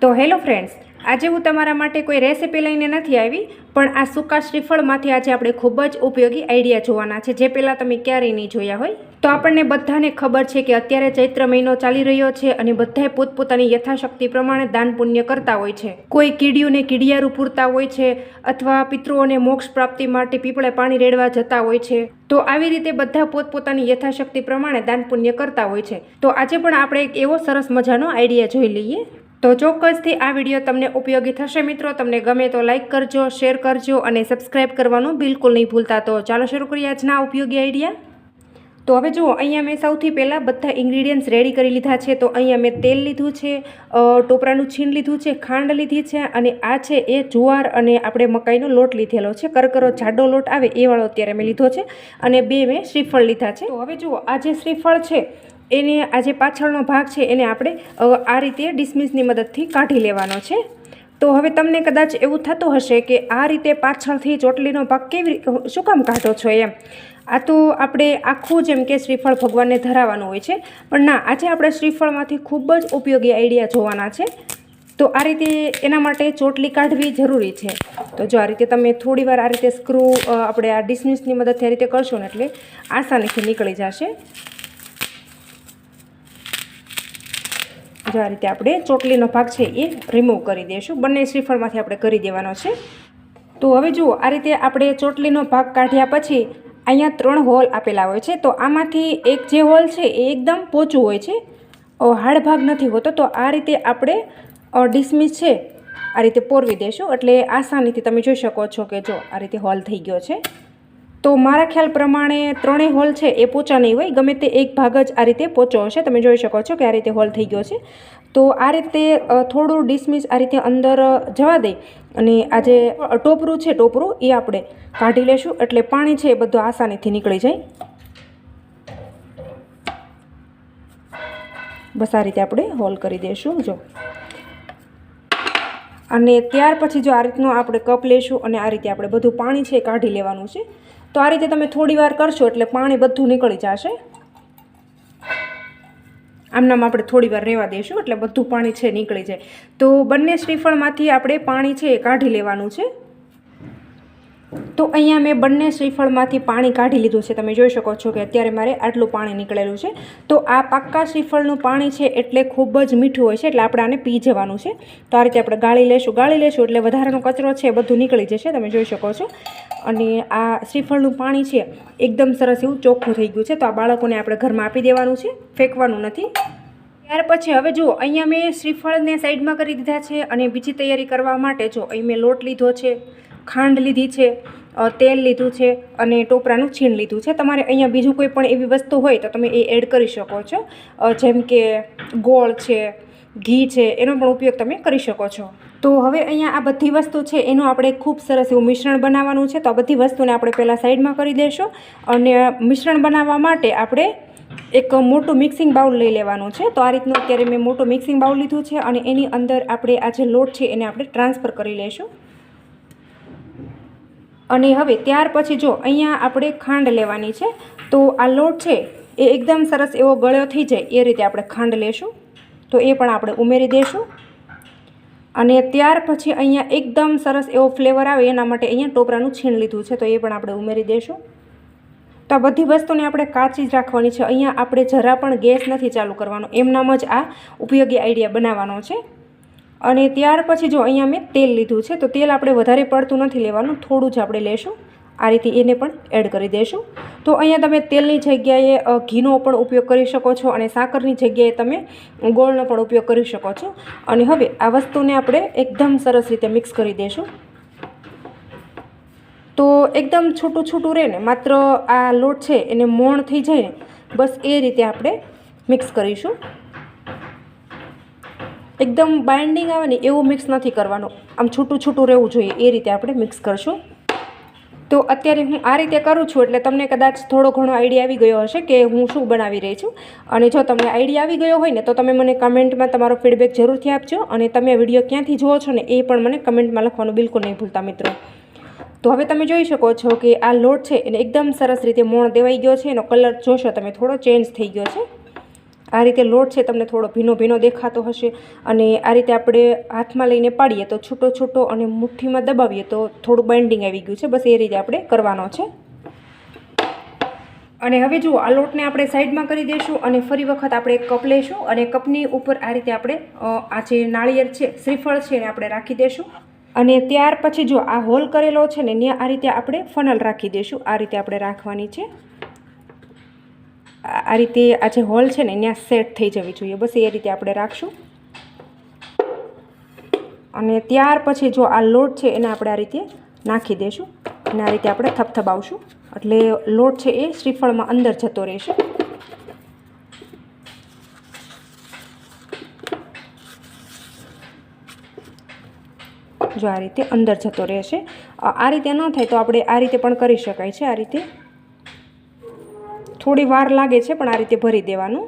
તો hello friends, આજે હું તમારા માટે કોઈ રેસીપી લઈને નથી આવી, પણ આ સૂકા શ્રીફળમાંથી આજે આપણે ખૂબ જ ઉપયોગી આઈડિયા જોવાના છે, જે પહેલાં તમે ક્યારેય નહીં જોયા હોય. તો આપણને બધાને ખબર છે કે અત્યારે ચૈત્ર મહિનો ચાલી રહ્યો છે અને બધાએ પોતપોતાની યથાશક્તિ પ્રમાણે દાન પુણ્ય કરતા હોય છે. કોઈ કીડીઓને કીડિયારું પૂરતા હોય છે, અથવા પિતૃઓને મોક્ષ પ્રાપ્તિ માટે પીપળે પાણી રેડવા જતા હોય છે. તો આવી રીતે બધા પોતપોતાની યથાશક્તિ પ્રમાણે દાન પુણ્ય કરતા હોય છે. તો આજે પણ આપણે એક એવો સરસ મજાનો આઈડિયા જોઈ લઈએ. તો ચોક્કસથી આ વિડીયો તમને ઉપયોગી થશે મિત્રો. તમને ગમે તો લાઇક કરજો, શેર કરજો અને સબસ્ક્રાઈબ કરવાનું બિલકુલ નહીં ભૂલતા. તો ચાલો શરૂ કરીએ આજના ઉપયોગી આઈડિયા. તો હવે જુઓ, અહીંયા મેં સૌથી પહેલાં બધા ઇન્ગ્રીડિયન્ટ્સ રેડી કરી લીધા છે. તો અહીંયા મેં તેલ લીધું છે, ટોપરાનું છીણ લીધું છે, ખાંડ લીધી છે, અને આ છે એ જુવાર અને આપણે મકાઈનો લોટ લીધેલો છે. કરકરો જાડો લોટ આવે એ વાળો અત્યારે મેં લીધો છે, અને 2 મેં શ્રીફળ લીધા છે. તો હવે જુઓ, આ જે શ્રીફળ છે એને આ જે પાછળનો ભાગ છે એને આપણે આ રીતે ડિસમિસની મદદથી કાઢી લેવાનો છે. તો હવે તમને કદાચ એવું થતું હશે કે આ રીતે પાછળથી ચોટલીનો ભાગ શું કામ કાઢો છો એમ. આ તો આપણે આખું જેમ કે શ્રીફળ ભગવાનને ધરાવવાનું હોય છે, પણ ના, આજે આપણે શ્રીફળમાંથી ખૂબ જ ઉપયોગી આઈડિયા જોવાના છે. તો આ રીતે એના માટે ચોટલી કાઢવી જરૂરી છે. તો જો આ રીતે તમે થોડી વાર આ રીતે સ્ક્રૂ આપણે આ ડિસમિસની મદદથી આ રીતે કરશો ને એટલે આસાનીથી નીકળી જશે. જો આ રીતે આપણે ચોટલીનો ભાગ છે એ રિમૂવ કરી દઈશું. બંને શ્રીફળમાંથી આપણે કરી દેવાનો છે. તો હવે જુઓ, આ રીતે આપણે ચોટલીનો ભાગ કાઢ્યા પછી અહીંયા 3 હોલ આપેલા હોય છે. તો આમાંથી એક જે હોલ છે એ એકદમ પોચું હોય છે, હાડ ભાગ નથી હોતો. તો આ રીતે આપણે ડિસમિસ છે આ રીતે પોરવી દઈશું, એટલે આસાનીથી તમે જોઈ શકો છો કે જો આ રીતે હોલ થઈ ગયો છે. તો મારા ખ્યાલ પ્રમાણે 3 હોલ છે એ પોચા નહીં હોય, ગમે તે એક ભાગ જ આ રીતે પોચો હશે. તમે જોઈ શકો છો કે આ રીતે હોલ થઈ ગયો છે. તો આ રીતે થોડું ડિસમિસ આ રીતે અંદર જવા દઈ અને આ જે ટોપરું છે એ આપણે કાઢી લેશું, એટલે પાણી છે એ બધું આસાનીથી નીકળી જાય. બસ આ રીતે આપણે હોલ કરી દઈશું. જો, અને ત્યાર પછી જો આ રીતનો આપણે કપ લઈશું અને આ રીતે આપણે બધું પાણી છે કાઢી લેવાનું છે. તો આ રીતે તમે થોડી વાર કરશો એટલે પાણી બધું નીકળી જશે. આમનામ આપણે થોડી વાર રહેવા દઈશું એટલે બધું પાણી છે નીકળી જાય. તો બંને શ્રીફળમાંથી આપણે પાણી છે એ કાઢી લેવાનું છે. તો અહીંયા મેં બંને શ્રીફળમાંથી પાણી કાઢી લીધું છે. તમે જોઈ શકો છો કે અત્યારે મારે આટલું પાણી નીકળેલું છે. તો આ પાક્કા શ્રીફળનું પાણી છે એટલે ખૂબ જ મીઠું હોય છે, એટલે આપણે આને પી જવાનું છે. તો આ રીતે આપણે ગાળી લેશું એટલે વધારાનો કચરો છે એ બધું નીકળી જશે. તમે જોઈ શકો છો. અને આ શ્રીફળનું પાણી છે એકદમ સરસ એવું ચોખ્ખું થઈ ગયું છે. તો આ બાળકોને આપણે ઘરમાં આપી દેવાનું છે, ફેંકવાનું નથી. ત્યાર પછી હવે જુઓ, અહીંયા મેં શ્રીફળને સાઈડમાં કરી દીધા છે, અને બીજી તૈયારી કરવા માટે જો અહીં મેં લોટ લીધો છે, ખાંડ લીધી છે, તેલ લીધું છે, અને ટોપરાનું છીણ લીધું છે. તમારે અહીંયા બીજું કોઈ પણ એવી વસ્તુ હોય તો તમે એ એડ કરી શકો છો, જેમ કે ગોળ છે, ઘી છે, એનો પણ ઉપયોગ તમે કરી શકો છો. તો હવે અહીંયા આ બધી વસ્તુ છે એનું આપણે ખૂબ સરસ એવું મિશ્રણ બનાવવાનું છે. તો આ બધી વસ્તુને આપણે પહેલાં સાઈડમાં કરી દઈશું, અને મિશ્રણ બનાવવા માટે આપણે એક મોટું મિક્સિંગ બાઉલ લઈ લેવાનું છે. તો આ રીતનું અત્યારે મેં મોટું મિક્સિંગ બાઉલ લીધું છે, અને એની અંદર આપણે આ જે લોટ છે એને આપણે ટ્રાન્સફર કરી લઈશું. અને હવે ત્યાર પછી જો અહીંયા આપણે ખાંડ લેવાની છે. તો આ લોટ છે એ એકદમ સરસ એવો ગળ્યો થઈ જાય એ રીતે આપણે ખાંડ લેશું. તો એ પણ આપણે ઉમેરી દઈશું. અને ત્યાર પછી અહીંયા એકદમ સરસ એવો ફ્લેવર આવે એના માટે અહીંયા ટોપરાનું છીણ લીધું છે. તો એ પણ આપણે ઉમેરી દઈશું. તો આ બધી વસ્તુને આપણે કાચી જ રાખવાની છે. અહીંયા આપણે જરા પણ ગેસ નથી ચાલુ કરવાનો, એમનામ જ આ ઉપયોગી આઈડિયા બનાવવાનો છે. અને ત્યાર પછી જો અહીંયા મેં તેલ લીધું છે. તો તેલ આપણે વધારે પડતું નથી લેવાનું, થોડું જ આપણે લેશું. આ રીતે એને પણ એડ કરી દઈશું. તો અહીંયા તમે તેલની જગ્યાએ ઘીનો પણ ઉપયોગ કરી શકો છો, અને સાકરની જગ્યાએ તમે ગોળનો પણ ઉપયોગ કરી શકો છો. અને હવે આ વસ્તુને આપણે એકદમ સરસ રીતે મિક્સ કરી દઈશું. તો એકદમ છૂટું રહે ને, માત્ર આ લોટ છે એને મોણ થઈ જાય ને, બસ એ રીતે આપણે મિક્સ કરીશું. એકદમ બાઇન્ડિંગ આવે ને એવું મિક્સ નથી કરવાનું, આમ છૂટું રહેવું જોઈએ એ રીતે આપણે મિક્સ કરશું. તો અત્યારે હું આ રીતે કરું છું એટલે તમને કદાચ થોડો ઘણો આઈડિયા આવી ગયો હશે કે હું શું બનાવી રહી છું. અને જો તમને આઈડિયા આવી ગયો હોય ને તો તમે મને કમેન્ટમાં તમારો ફીડબેક જરૂરથી આપજો, અને તમે વિડીયો ક્યાંથી જુઓ છો ને એ પણ મને કમેન્ટમાં લખવાનું બિલકુલ નહીં ભૂલતા મિત્રો. તો હવે તમે જોઈ શકો છો કે આ લોટ છે એને એકદમ સરસ રીતે મોણ દેવાઈ ગયો છે. એનો કલર જોશો તમે થોડો ચેન્જ થઈ ગયો છે. આ રીતે લોટ છે તમને થોડો ભીનો ભીનો દેખાતો હશે અને આ રીતે આપણે હાથમાં લઈને પાડીએ તો છૂટો છૂટો અને મુઠ્ઠીમાં દબાવીએ તો થોડું બાઇન્ડિંગ આવી ગયું છે. બસ એ રીતે આપણે કરવાનો છે. અને હવે જુઓ આ લોટને આપણે સાઈડમાં કરી દઈશું અને ફરી વખત આપણે એક કપ લઈશું અને કપની ઉપર આ રીતે આપણે આ જે નાળિયેર છે શ્રીફળ છે એને આપણે રાખી દઈશું. અને ત્યાર પછી જો આ હોલ કરેલો છે ને ત્યાં આ રીતે આપણે ફનલ રાખી દઈશું. આ રીતે આપણે રાખવાની છે. આ રીતે આ જે હોલ છે ને ત્યાં સેટ થઈ જવી જોઈએ. બસ એ રીતે આપણે રાખશું. અને ત્યાર પછી જો આ લોટ છે એને આપણે આ રીતે નાખી દઈશું અને આ રીતે આપણે થપથપાવશું એટલે લોટ છે એ શ્રીફળમાં અંદર જતો રહેશે. જો આ રીતે અંદર જતો રહેશે. આ રીતે ન થાય તો આપણે આ રીતે પણ કરી શકાય છે. આ રીતે થોડી વાર લાગે છે પણ આ રીતે ભરી દેવાનું.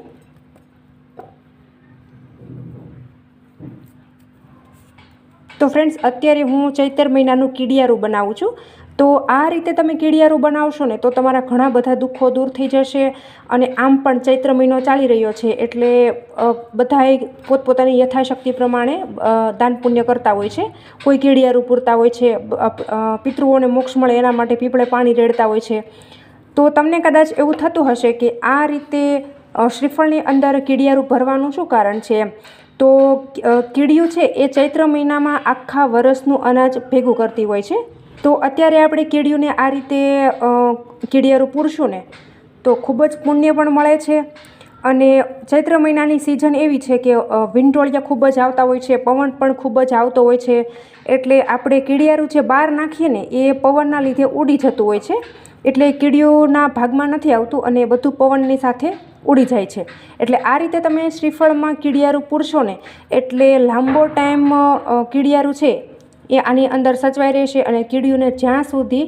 તો ફ્રેન્ડ્સ અત્યારે હું ચૈત્ર મહિનાનું કીડિયારું બનાવું છું. તો આ રીતે તમે કીડિયારું બનાવશો ને તો તમારા ઘણા બધા દુઃખો દૂર થઈ જશે. અને આમ પણ ચૈત્ર મહિનો ચાલી રહ્યો છે એટલે બધાએ પોતપોતાની યથાશક્તિ પ્રમાણે દાન પુણ્ય કરતા હોય છે. કોઈ કીડિયારું પૂરતા હોય છે, પિતૃઓને મોક્ષ મળે એના માટે પીપળે પાણી રેડતા હોય છે. તો તમને કદાચ એવું થતું હશે કે આ રીતે શ્રીફળની અંદર કીડિયારું ભરવાનું શું કારણ છે એમ. તો કીડિયું છે એ ચૈત્ર મહિનામાં આખા વર્ષનું અનાજ ભેગું કરતી હોય છે. તો અત્યારે આપણે કીડિયુંને આ રીતે કીડિયારું પૂરશું ને તો ખૂબ જ પુણ્ય પણ મળે છે. અને ચૈત્ર મહિનાની સિઝન એવી છે કે વિંટોળિયા ખૂબ જ આવતા હોય છે, પવન પણ ખૂબ જ આવતો હોય છે. એટલે આપણે કીડિયારું જે બહાર નાખીએ ને એ પવનના લીધે ઉડી જતું હોય છે. એટલે કીડિયુંના ભાગમાં નથી આવતું અને બધું પવનની સાથે ઉડી જાય છે. એટલે આ રીતે તમે શ્રીફળમાં કીડિયારું પૂરશો ને એટલે લાંબો ટાઈમ કીડિયારું છે એ આની અંદર સચવાઈ રહેશે અને કીડિયુંને જ્યાં સુધી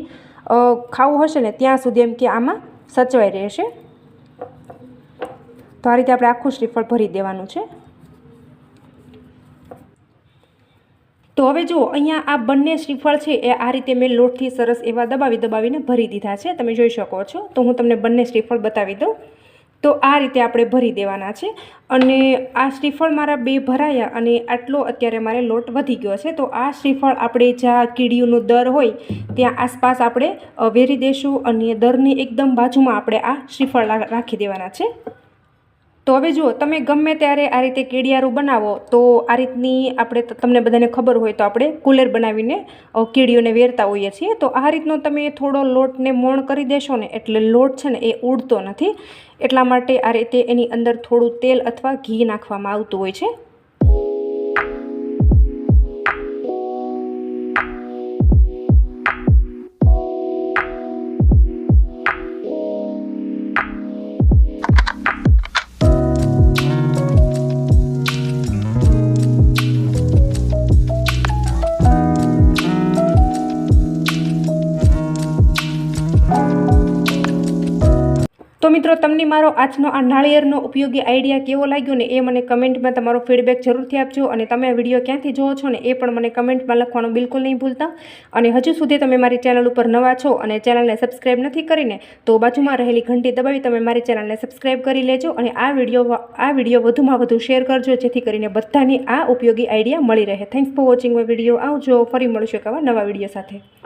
ખાવું હશે ને ત્યાં સુધી એમ કે આમાં સચવાઈ રહેશે. તો આ રીતે આપણે આખું શ્રીફળ ભરી દેવાનું છે. તો હવે જુઓ અહીંયા આ બંને શ્રીફળ છે એ આ રીતે મેં લોટથી સરસ એવા દબાવીને ભરી દીધા છે. તમે જોઈ શકો છો. તો હું તમને બંને શ્રીફળ બતાવી દઉં. તો આ રીતે આપણે ભરી દેવાના છે. અને આ શ્રીફળ મારા 2 ભરાયા અને આટલો અત્યારે મારે લોટ વધી ગયો છે. તો આ શ્રીફળ આપણે જ્યાં કીડિયુંનું દર હોય ત્યાં આસપાસ આપણે વેરી દઈશું અને દરની એકદમ બાજુમાં આપણે આ શ્રીફળ રાખી દેવાના છે. તો હવે જુઓ તમે ગમે ત્યારે આ રીતે કીડિયારું બનાવો તો આ રીતની આપણે તમને બધાને ખબર હોય તો આપણે કુલેર બનાવીને કીડિયુંને વેરતા હોઈએ છીએ. તો આ રીતનો તમે થોડો લોટને મોણ કરી દેશો ને એટલે લોટ છે ને એ ઉડતો નથી. એટલા માટે આ રીતે એની અંદર થોડું તેલ અથવા ઘી નાખવામાં આવતું હોય છે. તો મિત્રો તમને મારો આજનો આ નાળિયેરનો ઉપયોગી આઈડિયા કેવો લાગ્યો ને એ મને કમેન્ટમાં તમારો ફીડબેક જરૂરથી આપજો. અને તમે આ વિડીયો ક્યાંથી જુઓ છો ને એ પણ મને કમેન્ટમાં લખવાનું બિલકુલ નહીં ભૂલતા. અને હજુ સુધી તમે મારી ચેનલ ઉપર નવા છો અને ચેનલને સબસ્ક્રાઈબ નથી કરીને તો બાજુમાં રહેલી ઘંટી દબાવી તમે મારી ચેનલને સબસ્ક્રાઈબ કરી લેજો. અને આ વિડીયો વધુમાં વધુ શેર કરજો જેથી કરીને બધાની આ ઉપયોગી આઈડિયા મળી રહે. Thanks for watching my video. આવજો. ફરી મળીશું એક આવા નવા વિડીયો સાથે.